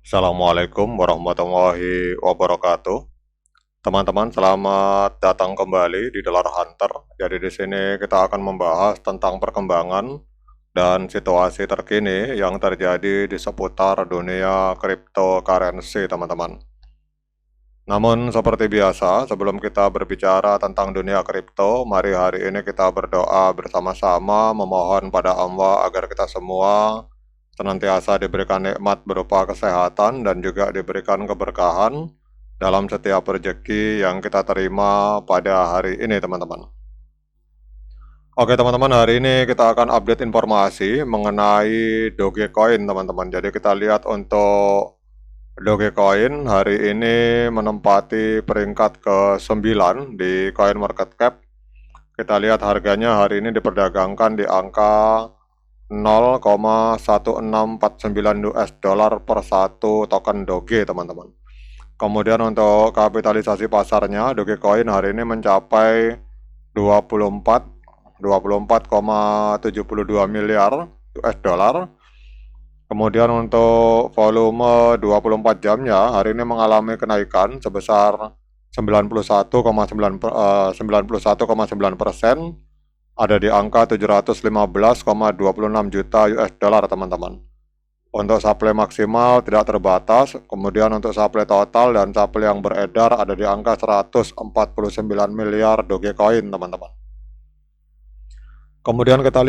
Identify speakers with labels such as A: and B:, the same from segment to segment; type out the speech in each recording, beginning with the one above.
A: Assalamualaikum warahmatullahi wabarakatuh. Teman-teman, selamat datang kembali di Dollar Hunter. Jadi di sini kita akan membahas tentang perkembangan dan situasi terkini yang terjadi di seputar dunia cryptocurrency, teman-teman. Namun seperti biasa, sebelum kita berbicara tentang dunia kripto, mari hari ini kita berdoa bersama-sama memohon pada Allah agar kita semua senantiasa diberikan nikmat berupa kesehatan dan juga diberikan keberkahan dalam setiap rezeki yang kita terima pada hari ini, teman-teman. Oke, teman-teman, hari ini kita akan update informasi mengenai Dogecoin, teman-teman. Jadi kita lihat untuk Dogecoin hari ini menempati peringkat ke-9 di CoinMarketCap. Kita lihat harganya hari ini diperdagangkan di angka 0,1649 US dollar per satu token Doge, teman-teman. Kemudian untuk kapitalisasi pasarnya, Dogecoin hari ini mencapai 24,72 miliar US dollar. Kemudian untuk volume 24 jamnya hari ini mengalami kenaikan sebesar 91,9%, ada di angka 715,26 juta US dollar, teman-teman. Untuk supply maksimal tidak terbatas, kemudian untuk supply total dan supply yang beredar ada di angka 149 miliar Dogecoin, teman-teman. Kemudian kita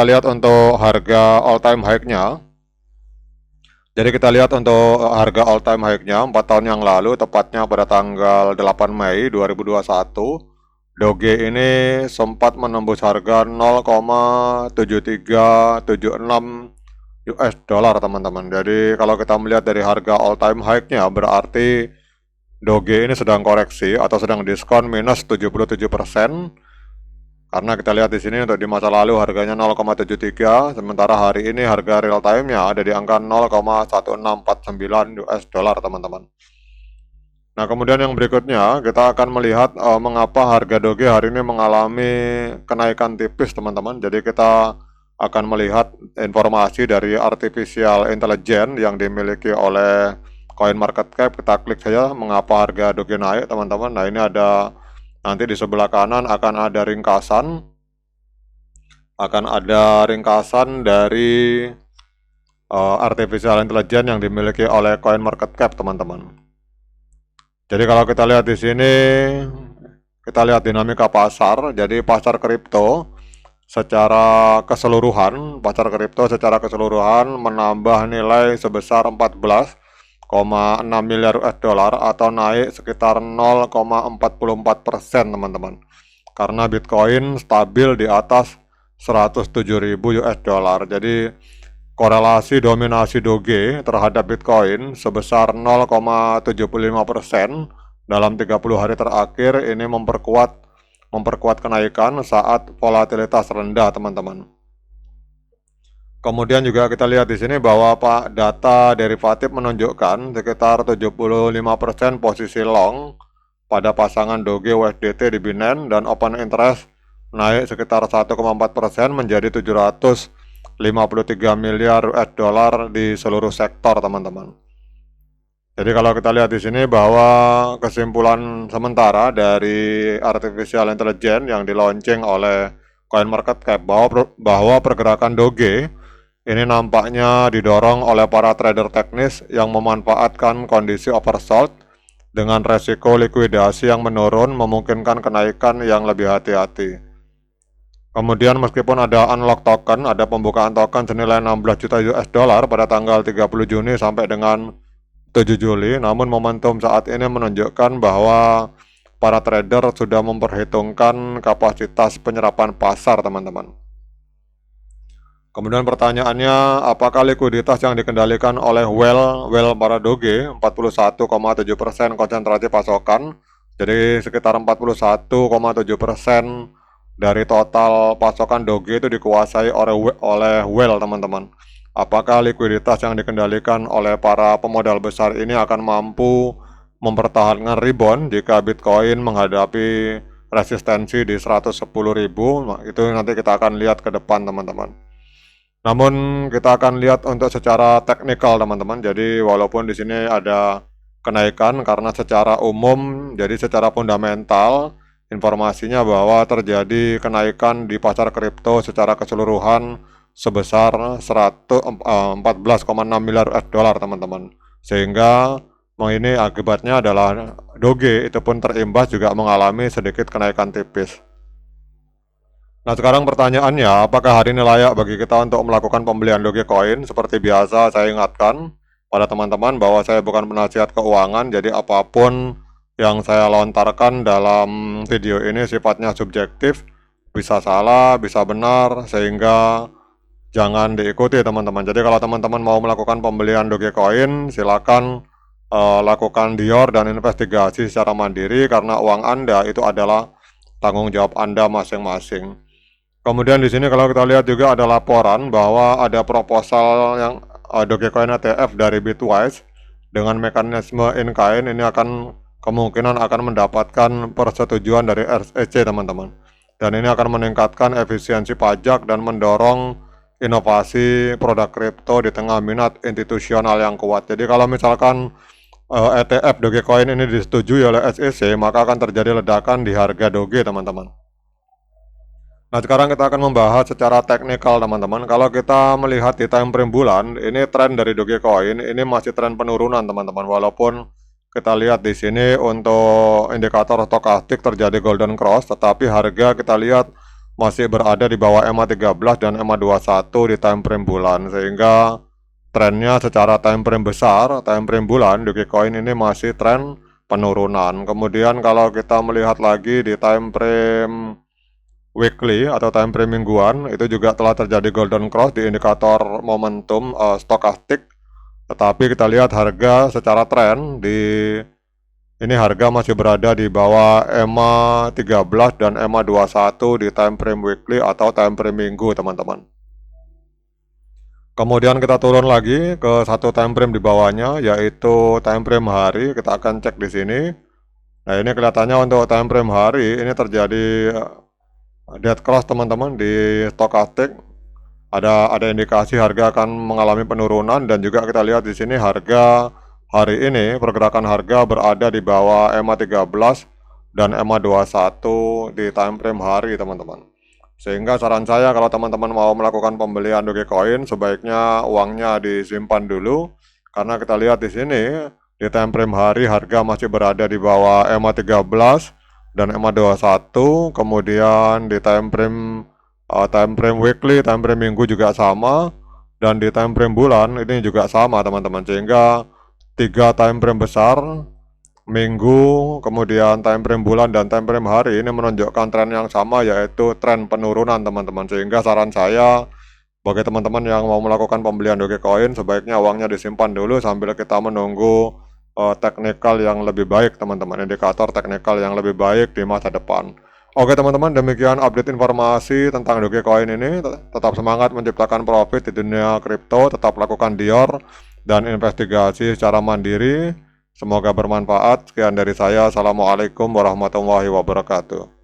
A: lihat untuk harga all time high-nya. Jadi kita lihat untuk harga all time high-nya 4 tahun yang lalu, tepatnya pada tanggal 8 Mei 2021, Doge ini sempat menembus harga 0,7376 US dollar, teman-teman. Jadi kalau kita melihat dari harga all time high-nya, berarti Doge ini sedang koreksi atau sedang diskon minus 77%. Karena kita lihat di sini untuk di masa lalu harganya 0,73, sementara hari ini harga real time-nya ada di angka 0,1649 US dollar, teman-teman. Nah, kemudian yang berikutnya kita akan melihat mengapa harga Doge hari ini mengalami kenaikan tipis, teman-teman. Jadi kita akan melihat informasi dari artificial intelligence yang dimiliki oleh CoinMarketCap. Kita klik saja mengapa harga Doge naik, teman-teman. Nah, ini ada nanti di sebelah kanan akan ada ringkasan dari artificial intelligence yang dimiliki oleh CoinMarketCap, teman-teman. Jadi kalau kita lihat di sini, kita lihat dinamika pasar. Jadi pasar kripto secara keseluruhan menambah nilai sebesar 14,6 miliar US dollar atau naik sekitar 0,44%, teman-teman. Karena Bitcoin stabil di atas 107.000 US dollar. Jadi korelasi dominasi Doge terhadap Bitcoin sebesar 0,75% dalam 30 hari terakhir ini memperkuat kenaikan saat volatilitas rendah, teman-teman. Kemudian juga kita lihat di sini bahwa data derivatif menunjukkan sekitar 75% posisi long pada pasangan Doge USDT di Binance dan open interest naik sekitar 1,4% menjadi 753 miliar US dollar di seluruh sektor, teman-teman. Jadi kalau kita lihat di sini bahwa kesimpulan sementara dari artificial intelligence yang di-launching oleh CoinMarketCap bahwa pergerakan Doge ini nampaknya didorong oleh para trader teknis yang memanfaatkan kondisi oversold dengan resiko likuidasi yang menurun memungkinkan kenaikan yang lebih hati-hati. Kemudian meskipun ada unlock token, ada pembukaan token senilai 16 juta US dollar pada tanggal 30 Juni sampai dengan 7 Juli, namun momentum saat ini menunjukkan bahwa para trader sudah memperhitungkan kapasitas penyerapan pasar, teman-teman. Kemudian pertanyaannya, apakah likuiditas yang dikendalikan oleh whale para Doge 41,7% konsentrasi pasokan, jadi sekitar 41,7% dari total pasokan Doge itu dikuasai oleh whale, teman-teman. Apakah likuiditas yang dikendalikan oleh para pemodal besar ini akan mampu mempertahankan rebound jika Bitcoin menghadapi resistensi di 110.000? Nah, itu nanti kita akan lihat ke depan, teman-teman. Namun kita akan lihat untuk secara teknikal teman-teman. Jadi walaupun di sini ada kenaikan karena secara umum, jadi secara fundamental informasinya bahwa terjadi kenaikan di pasar kripto secara keseluruhan sebesar 14,6 miliar US dollar teman-teman. Sehingga ini akibatnya adalah Doge itu pun terimbas juga mengalami sedikit kenaikan tipis. Nah sekarang pertanyaannya, apakah hari ini layak bagi kita untuk melakukan pembelian Dogecoin? Seperti biasa saya ingatkan pada teman-teman bahwa saya bukan penasihat keuangan, jadi apapun yang saya lontarkan dalam video ini sifatnya subjektif, bisa salah, bisa benar, sehingga jangan diikuti teman-teman. Jadi kalau teman-teman mau melakukan pembelian Dogecoin, silakan lakukan dior dan investigasi secara mandiri karena uang Anda itu adalah tanggung jawab Anda masing-masing. Kemudian di sini kalau kita lihat juga ada laporan bahwa ada proposal yang Dogecoin ETF dari Bitwise dengan mekanisme in-kind ini akan kemungkinan akan mendapatkan persetujuan dari SEC teman-teman. Dan ini akan meningkatkan efisiensi pajak dan mendorong inovasi produk kripto di tengah minat institusional yang kuat. Jadi kalau misalkan ETF Dogecoin ini disetujui oleh SEC, maka akan terjadi ledakan di harga Doge teman-teman. Nah sekarang kita akan membahas secara teknikal teman-teman. Kalau kita melihat di time frame bulan, ini tren dari Dogecoin ini masih tren penurunan teman-teman. Walaupun kita lihat di sini untuk indikator stokastik terjadi golden cross, tetapi harga kita lihat masih berada di bawah EMA 13 dan EMA 21 di time frame bulan, sehingga trennya secara time frame besar, time frame bulan Dogecoin ini masih tren penurunan. Kemudian kalau kita melihat lagi di time frame weekly atau time frame mingguan, itu juga telah terjadi golden cross di indikator momentum stokastik. Tetapi kita lihat harga secara tren ini harga masih berada di bawah EMA 13 dan EMA 21 di time frame weekly atau time frame minggu teman-teman. Kemudian kita turun lagi ke satu time frame di bawahnya, yaitu time frame hari. Kita akan cek di sini. Nah ini kelihatannya untuk time frame hari ini terjadi dead cross teman-teman di stokastik. Ada indikasi harga akan mengalami penurunan, dan juga kita lihat di sini harga hari ini pergerakan harga berada di bawah EMA 13 dan EMA 21 di time frame hari teman-teman. Sehingga saran saya kalau teman-teman mau melakukan pembelian Dogecoin sebaiknya uangnya disimpan dulu, karena kita lihat di sini di time frame hari harga masih berada di bawah EMA 13 dan EMA 21. Kemudian di time frame weekly, time frame minggu juga sama, dan di time frame bulan ini juga sama teman-teman. Sehingga 3 time frame besar, minggu, kemudian time frame bulan dan time frame hari ini menunjukkan tren yang sama, yaitu tren penurunan teman-teman. Sehingga saran saya bagi teman-teman yang mau melakukan pembelian Dogecoin sebaiknya uangnya disimpan dulu sambil kita menunggu teknikal yang lebih baik teman-teman, indikator teknikal yang lebih baik di masa depan. Oke teman-teman, demikian update informasi tentang Dogecoin ini. Tetap semangat menciptakan profit di dunia kripto, tetap lakukan dior dan investigasi secara mandiri. Semoga bermanfaat. Sekian dari saya. Assalamualaikum warahmatullahi wabarakatuh.